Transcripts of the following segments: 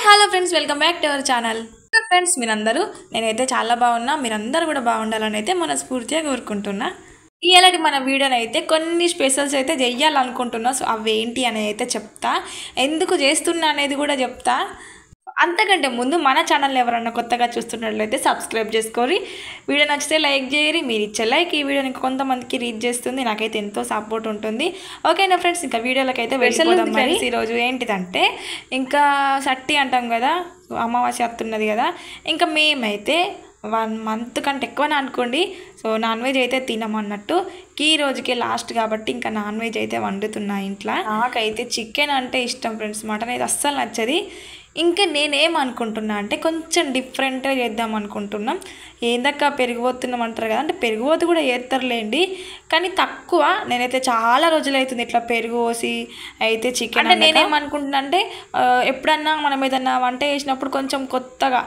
Hello friends, welcome back to our channel. Friends, మీరందరూ నేనైతే చాలా బాగున్నా, మీరందరూ కూడా బాగుండాలని అయితే మనస్ఫూర్తిగా కోరుకుంటున్నా. ఇలాంటి మన వీడియోని అయితే కొన్ని స్పెషల్స్ అయితే చెయ్యాలనుకుంటున్నా. సో అవి ఏంటి అనేది అయితే చెప్తా, ఎందుకు చేస్తున్నా అనేది కూడా చెప్తా. అంతకంటే ముందు మన ఛానల్ ఎవరన్నా కొత్తగా చూస్తున్నట్లయితే సబ్స్క్రైబ్ చేసుకోరి, వీడియో నచ్చితే లైక్ చేయరి. మీరు ఇచ్చే లైక్ ఈ వీడియోని కొంతమందికి రీచ్ చేస్తుంది, నాకైతే ఎంతో సపోర్ట్ ఉంటుంది. ఓకేనా ఫ్రెండ్స్, ఇంకా వీడియోలోకి అయితే వెళ్ళిపోదాం. ఫ్రెండ్స్, ఈరోజు ఏంటిదంటే ఇంకా సట్టి అంటాం కదా, అమావాస్య వస్తున్నది కదా. ఇంకా మేమైతే 1 మంత్ కంటే ఎక్కువనే అనుకోండి. సో నాన్ వెజ్ అయితే తినమన్నట్టు, ఈ రోజుకే లాస్ట్ కాబట్టి ఇంకా నాన్ వెజ్ అయితే వండుతున్నా ఇంట్లో. నాకైతే చికెన్ అంటే ఇష్టం ఫ్రెండ్స్, మటన్ అయితే అస్సలు నచ్చది. ఇంకా నేనేమనుకుంటున్నా అంటే కొంచెం డిఫరెంట్గా చేద్దాం అనుకుంటున్నాం. ఏందక్క పెరిగిపోతున్నాం అంటారు కదా, అంటే పెరుగుపోతు కూడా చేస్తారులేండి, కానీ తక్కువ. నేనైతే చాలా రోజులు అవుతుంది ఇట్లా పెరుగు పోసి అయితే చికెన్. అంటే నేనేమనుకుంటున్నా అంటే ఎప్పుడన్నా మనం ఏదన్నా వంట చేసినప్పుడు కొంచెం కొత్తగా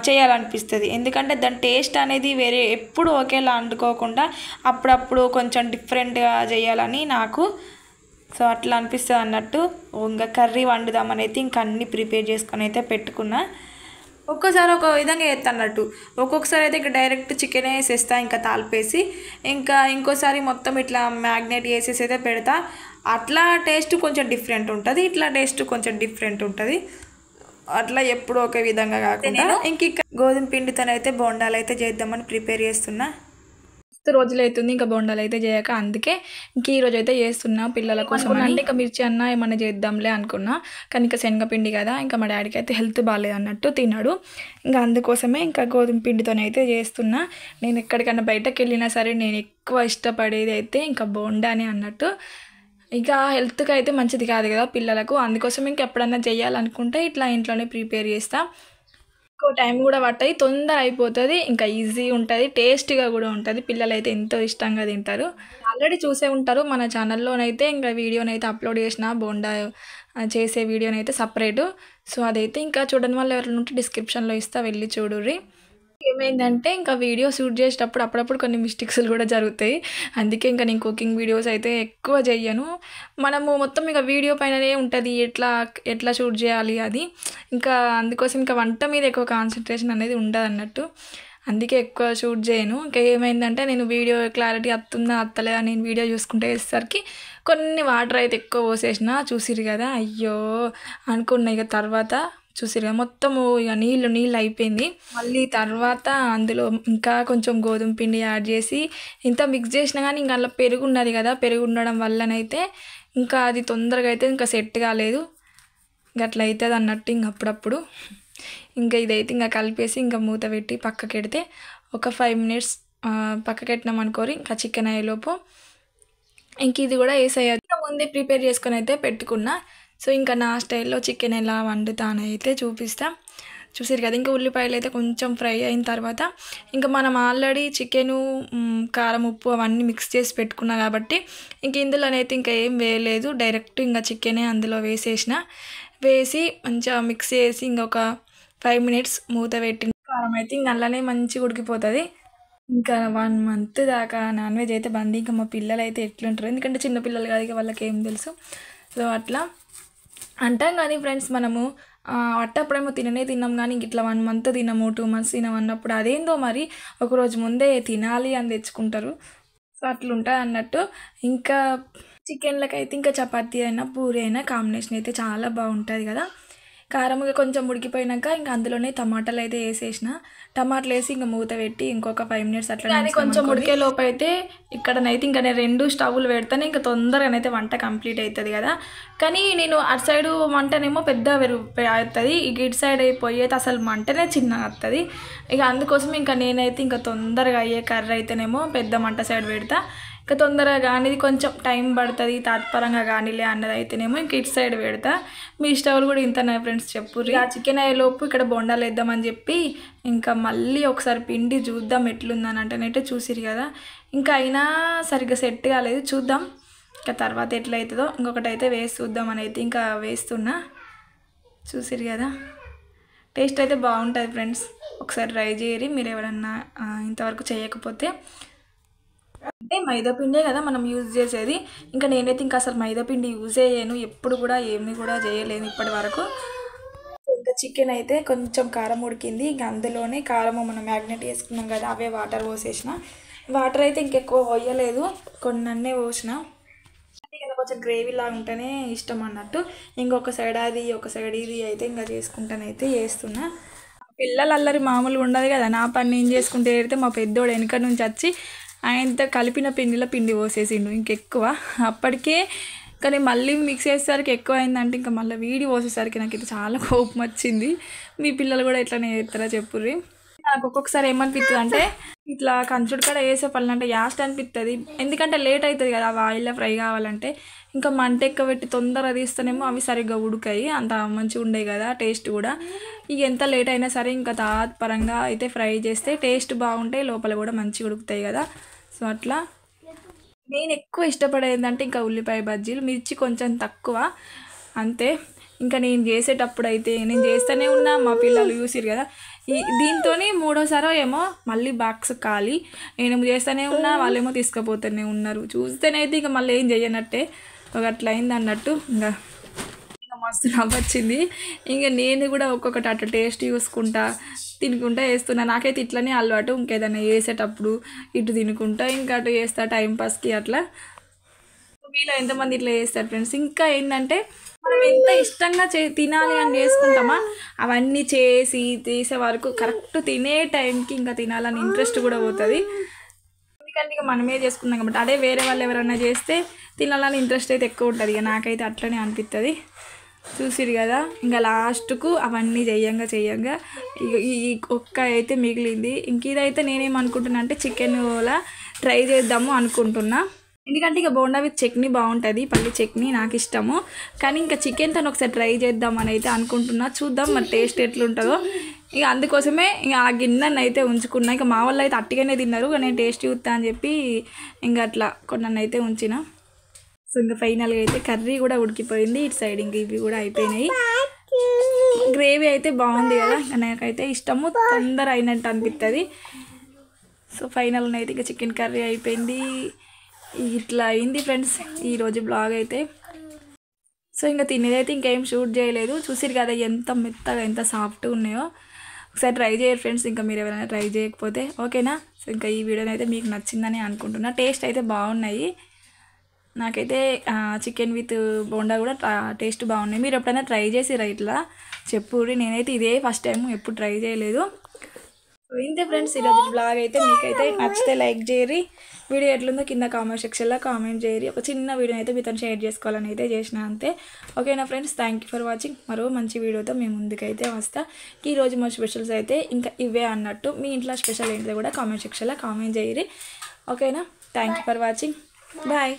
చేయాలనిపిస్తుంది. ఎందుకంటే దాని టేస్ట్ అనేది వేరే ఎప్పుడు ఒకేలా వండుకోకుండా అప్పుడప్పుడు కొంచెం డిఫరెంట్గా చేయాలని నాకు. సో అట్లా అనిపిస్తుంది అన్నట్టు. ఇంకా కర్రీ వండుదామని అయితే ఇంకా అన్నీ ప్రిపేర్ చేసుకొని అయితే పెట్టుకున్నా. ఒక్కోసారి ఒక విధంగా చేస్తా అన్నట్టు, ఒక్కొక్కసారి అయితే ఇంకా డైరెక్ట్ చికెన్ వేసేస్తా ఇంకా తాలిపేసి, ఇంకా ఇంకోసారి మొత్తం ఇట్లా మ్యాగ్నేట్ చేసేసి అయితే పెడతా. అట్లా టేస్ట్ కొంచెం డిఫరెంట్ ఉంటుంది, ఇట్లా టేస్ట్ కొంచెం డిఫరెంట్ ఉంటుంది. అట్లా ఎప్పుడు ఒకే విధంగా కాకుండా ఇంక గోధుమ పిండితోనైతే బోండాలు అయితే చేద్దామని ప్రిపేర్ చేస్తున్నా. రోజులు అవుతుంది ఇంకా బోండాలు అయితే చేయక, అందుకే ఇంక ఈరోజు అయితే చేస్తున్నా పిల్లల కోసం. అంటే ఇంకా మిర్చి అన్న ఏమన్నా చేద్దాంలే అనుకున్నా, కానీ ఇంకా శనగపిండి కదా, ఇంకా మా డాడీకి అయితే హెల్త్ బాగాలేదు అన్నట్టు తిన్నాడు. ఇంకా అందుకోసమే ఇంకా గోధుమ పిండితోనైతే చేస్తున్నా. నేను ఎక్కడికన్నా బయటకు వెళ్ళినా సరే నేను ఎక్కువ ఇష్టపడేది అయితే ఇంకా బోండానే అన్నట్టు. ఇక హెల్త్కి అయితే మంచిది కాదు కదా పిల్లలకు, అందుకోసం ఇంకా ఎప్పుడన్నా చేయాలనుకుంటే ఇట్లా ఇంట్లోనే ప్రిపేర్ చేస్తా. ఎక్కువ టైం కూడా పట్టది, తొందర అయిపోతుంది, ఇంకా ఈజీ ఉంటుంది, టేస్టీగా కూడా ఉంటుంది. పిల్లలు అయితే ఎంతో ఇష్టంగా తింటారు. ఆల్రెడీ చూసే ఉంటారు మన ఛానల్లోనైతే, ఇంకా వీడియోనైతే అప్లోడ్ చేసిన బోండా చేసే వీడియోనైతే సపరేటు. సో అదైతే ఇంకా చూడని వాళ్ళు ఎవరైనా ఉంటే డిస్క్రిప్షన్లో ఇస్తా, వెళ్ళి చూడుర్రి. ఏమైందంటే ఇంకా వీడియో షూట్ చేసేటప్పుడు అప్పుడప్పుడు కొన్ని మిస్టేక్స్లు కూడా జరుగుతాయి. అందుకే ఇంకా నేను కుకింగ్ వీడియోస్ అయితే ఎక్కువ చెయ్యను. మనము మొత్తం ఇంకా వీడియో పైననే ఉంటుంది, ఎట్లా షూట్ చేయాలి అది. ఇంకా అందుకోసం ఇంకా వంట మీద ఎక్కువ కాన్సన్ట్రేషన్ అనేది ఉండదు అన్నట్టు, అందుకే ఎక్కువ షూట్ చేయను. ఇంకా ఏమైందంటే నేను వీడియో క్లారిటీ వస్తుందా వస్తలేదా నేను వీడియో చూసుకుంటే వేసేసరికి కొన్ని వాటర్ అయితే ఎక్కువ పోసేసిన. చూసిరు కదా, అయ్యో అనుకున్నా. ఇక తర్వాత చూసిరుగా మొత్తము ఇక నీళ్ళు అయిపోయింది. మళ్ళీ తర్వాత అందులో ఇంకా కొంచెం గోధుమ పిండి యాడ్ చేసి ఇంత మిక్స్ చేసినా కానీ ఇంకా అందులో పెరుగు ఉన్నది కదా, పెరుగు ఉండడం వల్లనైతే ఇంకా అది తొందరగా అయితే ఇంకా సెట్ కాలేదు. ఇంక అట్లా అవుతుంది అన్నట్టు. ఇంక అప్పుడప్పుడు ఇంకా ఇదైతే ఇంకా కలిపేసి ఇంకా మూత పెట్టి పక్కకెడితే ఒక 5 మినిట్స్ పక్కకెట్టినాం అనుకోరి, ఇంకా చికెన్ అయ్యేలోపు ఇంక ఇది కూడా వేసేయాలి. ఇంకా ముందే ప్రిపేర్ చేసుకొని అయితే పెట్టుకున్నా. సో ఇంకా నా స్టైల్లో చికెన్ ఎలా వండుతానైతే చూపిస్తా. చూసారు కదా, ఇంకా ఉల్లిపాయలు అయితే కొంచెం ఫ్రై అయిన తర్వాత ఇంకా మనం ఆల్రెడీ చికెను కారం ఉప్పు అవన్నీ మిక్స్ చేసి పెట్టుకున్నా కాబట్టి ఇంక ఇందులోనైతే ఇంకా ఏం వేయలేదు, డైరెక్ట్ ఇంకా చికెనే అందులో వేసి మంచిగా మిక్స్ చేసి ఇంకొక 5 మినిట్స్ మూత పెట్టి కారం అయితే ఇంక అందులోనే మంచిగా ఉడికిపోతుంది. ఇంకా 1 మంత్ దాకా నాన్ వెజ్ అయితే బంద్. ఇంకా మా పిల్లలు అయితే ఎట్లుంటారు, ఎందుకంటే చిన్నపిల్లలు కాదు ఇక వాళ్ళకి ఏం తెలుసు. సో అట్లా అంటాం కానీ ఫ్రెండ్స్, మనము అట్టప్పుడేమో తిన్నాం కానీ ఇట్లా 1 మంత్ తినము 2 మంత్స్ తినము అన్నప్పుడు అదేందో మరి ఒకరోజు ముందే తినాలి అని తెచ్చుకుంటారు. సో అట్లుంటుంది అన్నట్టు. ఇంకా చికెన్లకి అయితే ఇంకా చపాతీ అయినా పూరి అయినా కాంబినేషన్ అయితే చాలా బాగుంటుంది కదా. కారంగా కొంచెం ఉడికిపోయినాక ఇంకా అందులోనే టమాటాలు అయితే వేసేసిన, టమాటాలు వేసి ఇంకా మూత పెట్టి ఇంకొక 5 మినిట్స్ అట్లా అది కొంచెం ఉడికే లోపు అయితే ఇక్కడనైతే ఇంకా నేను 2 స్టవ్లు పెడతానే ఇంకా తొందరగానైతే వంట కంప్లీట్ అవుతుంది కదా. కానీ నేను అటు సైడు మంటనేమో పెద్ద అవుతుంది, ఇటు సైడ్ అయిపోయి అయితే అసలు మంటనే చిన్నగా వస్తుంది. ఇక అందుకోసం ఇంకా నేనైతే ఇంకా తొందరగా అయ్యే కర్రీ అయితేనేమో పెద్ద మంట సైడ్ పెడతా. ఇంకా తొందరగా కానీ కొంచెం టైం పడుతుంది తాత్పరంగా కానీలే అన్నది అయితేనేమో ఇంక ఇటు సైడ్ పెడతా. మీ స్టవ్లు కూడా ఇంతనే ఫ్రెండ్స్ చెప్పుర్రి. ఆ చికెన్ అయ్యేలోపు ఇక్కడ బొండాలు వేద్దామని చెప్పి ఇంకా మళ్ళీ ఒకసారి పిండి చూద్దాం ఎట్లుందని అంటేనైతే చూసిరు కదా, ఇంకా అయినా సరిగ్గా సెట్ కాలేదు, చూద్దాం ఇంకా తర్వాత ఎట్లయితుందో. ఇంకొకటి అయితే వేసి చూద్దామని అయితే ఇంకా వేస్తున్నా. చూసిరు కదా, టేస్ట్ అయితే బాగుంటుంది ఫ్రెండ్స్, ఒకసారి ట్రై చేయరి మీరు ఎవరన్నా ఇంతవరకు చేయకపోతే. అంటే మైదాపిండే కదా మనం యూజ్ చేసేది, ఇంకా నేనైతే ఇంకా అసలు మైదాపిండి యూజ్ చేయను, ఎప్పుడు కూడా ఏమి కూడా చేయలేను ఇప్పటి వరకు. ఇంకా చికెన్ అయితే కొంచెం కారం ఉడికింది. ఇంక అందులోనే కారం మనం మ్యాగ్నెట్ చేసుకున్నాం కదా, అవే వాటర్ పోసేసిన. వాటర్ అయితే ఇంకెక్కువ పోయలేదు, కొన్నన్నే పోసిన. ఇంకా కొంచెం గ్రేవీ లాగా ఉంటేనే ఇష్టం అన్నట్టు. ఇంకొక సైడ్ అది ఒక సైడ్ ఇది అయితే ఇంకా చేసుకుంటానైతే చేస్తున్నా. పిల్లలు అల్లరి మామూలుగా ఉండదు కదా. నా పని నేను చేసుకుంటే ఏడితే మా పెద్దోడు వెనక నుంచి వచ్చి ఆయనతో కలిపిన పిండిలో పిండి పోసేసిండు ఇంకెక్కువ. అప్పటికే కానీ మళ్ళీ మిక్స్ చేసేసరికి ఎక్కువ అయిందంటే ఇంకా మళ్ళీ వీడి పోసేసరికి నాకు ఇది చాలా కోపం వచ్చింది. మీ పిల్లలు కూడా ఇట్లానే చేస్తారా చెప్పుర్రి. నాకు ఒక్కొక్కసారి ఏమనిపిస్తుంది అంటే ఇట్లా కంచుడు కాడ వేసే పనులు అంటే యాస్ట్ అనిపిస్తుంది. ఎందుకంటే లేట్ అవుతుంది కదా అవి ఆయిల్లో ఫ్రై కావాలంటే. ఇంకా మంట ఎక్కువ పెట్టి తొందరగా తీస్తేనేమో అవి సరిగ్గా ఉడకాయి, అంత మంచిగా ఉండేవి కదా టేస్ట్ కూడా. ఇక ఎంత లేట్ అయినా సరే ఇంకా తాత్పరంగా అయితే ఫ్రై చేస్తే టేస్ట్ బాగుంటాయి, లోపల కూడా మంచిగా ఉడుకుతాయి కదా. సో అట్లా నేను ఎక్కువ ఇష్టపడేది అంటే ఇంకా ఉల్లిపాయ బజ్జీలు, మిర్చి కొంచెం తక్కువ అంతే. ఇంకా నేను చేసేటప్పుడు అయితే నేను చేస్తూనే ఉన్నా, మా పిల్లలు చూసిరు కదా. దీంతో మూడోసారో ఏమో మళ్ళీ బాక్స్ ఖాళీ. నేను చేస్తూనే ఉన్నా, వాళ్ళేమో తీసుకుపోతూనే ఉన్నారు. చూస్తేనైతే ఇక మళ్ళీ ఏం చేయనట్టే ఒక అట్లా అయింది అన్నట్టు. ఇంకా మస్తు నవ్వొచ్చింది. ఇంకా నేను కూడా ఒక్కొక్కటి అట్లా టేస్ట్ చూసుకుంటా తినుకుంటా వేస్తున్నా. నాకైతే ఇట్లనే అలవాటు. ఇంకేదైనా వేసేటప్పుడు ఇటు తినుకుంటా ఇంకా అటు చేస్తా టైంపాస్కి అట్లా. మీలో ఎంతమంది ఇట్లా చేస్తారు ఫ్రెండ్స్? ఇంకా ఏంటంటే మనం ఎంత ఇష్టంగా తినాలి అని చేసుకుంటామా, అవన్నీ చేసి తీసే వరకు కరెక్ట్ తినే టైంకి ఇంకా తినాలని ఇంట్రెస్ట్ కూడా పోతుంది. ఎందుకంటే ఇక మనమే చేసుకున్నాం కాబట్టి. అదే వేరే వాళ్ళు ఎవరైనా చేస్తే తినాలని ఇంట్రెస్ట్ అయితే ఎక్కువ ఉంటుంది. ఇక నాకైతే అట్లనే అనిపిస్తుంది. చూసిరు కదా, ఇంకా లాస్ట్కు అవన్నీ చెయ్యంగా ఇక ఈ ఒక్క అయితే మిగిలింది. ఇంక ఇదైతే నేనేమనుకుంటున్నా అంటే చికెన్లా ట్రై చేద్దాము అనుకుంటున్నా. ఎందుకంటే ఇక బోండా విత్ చట్నీ బాగుంటుంది, పల్లి చట్నీ నాకు ఇష్టము. కానీ ఇంకా చికెన్తో ఒకసారి ట్రై చేద్దామని అయితే అనుకుంటున్నా. చూద్దాం మరి టేస్ట్ ఎట్లుంటుందో. ఇక అందుకోసమే ఇక ఆ గిన్నెను అయితే ఉంచుకున్నా. ఇక మా వాళ్ళు అయితే అట్టిగానే తిన్నారు, నేను టేస్ట్ చూస్తా అని చెప్పి ఇంకా అట్లా కొన్నాను అయితే ఉంచిన. సో ఇంకా ఫైనల్గా అయితే కర్రీ కూడా ఉడికిపోయింది. ఇటు సైడ్ ఇంక ఇవి కూడా అయిపోయినాయి. గ్రేవీ అయితే బాగుంది కదా, నాకైతే ఇష్టము, తొందర అయినట్టు అనిపిస్తుంది. సో ఫైనల్గా అయితే ఇక చికెన్ కర్రీ అయిపోయింది. ఇట్లా అయింది ఫ్రెండ్స్ ఈరోజు బ్లాగ్ అయితే. సో ఇంకా తినేదైతే ఇంకేం షూట్ చేయలేదు. చూసిరు కదా ఎంత మెత్తగా ఎంత సాఫ్ట్గా ఉన్నాయో. ఒకసారి ట్రై చేయరు ఫ్రెండ్స్, ఇంకా మీరు ఎవరైనా ట్రై చేయకపోతే ఓకేనా. సో ఇంకా ఈ వీడియోని అయితే మీకు నచ్చిందని అనుకుంటున్నా. టేస్ట్ అయితే బాగున్నాయి. నాకైతే చికెన్ విత్ బోండా కూడా టేస్ట్ బాగున్నాయి. మీరు ఎప్పుడైనా ట్రై చేసిరా ఇట్లా చెప్పుర్రి. నేనైతే ఇదే ఫస్ట్ టైం, ఎప్పుడు ట్రై చేయలేదు. సో ఇంతే ఫ్రెండ్స్ ఈరోజు బ్లాగ్ అయితే. మీకైతే నచ్చితే లైక్ చేయరి, వీడియో ఎట్లుందో కింద కామెంట్ సెక్షన్లో కామెంట్ చేయరి. ఒక చిన్న వీడియోని అయితే మీతో షేర్ చేసుకోవాలని అయితే చేసిన అంతే. ఓకేనా friends, thank you for watching. మరో మంచి వీడియోతో మేము ముందుకైతే వస్తా. ఈరోజు మా స్పెషల్స్ అయితే ఇంకా ఇవే అన్నట్టు. మీ ఇంట్లో స్పెషల్ ఏంటో కూడా కామెంట్ సెక్షన్లో కామెంట్ చేయరి. ఓకేనా, thank you for watching, bye.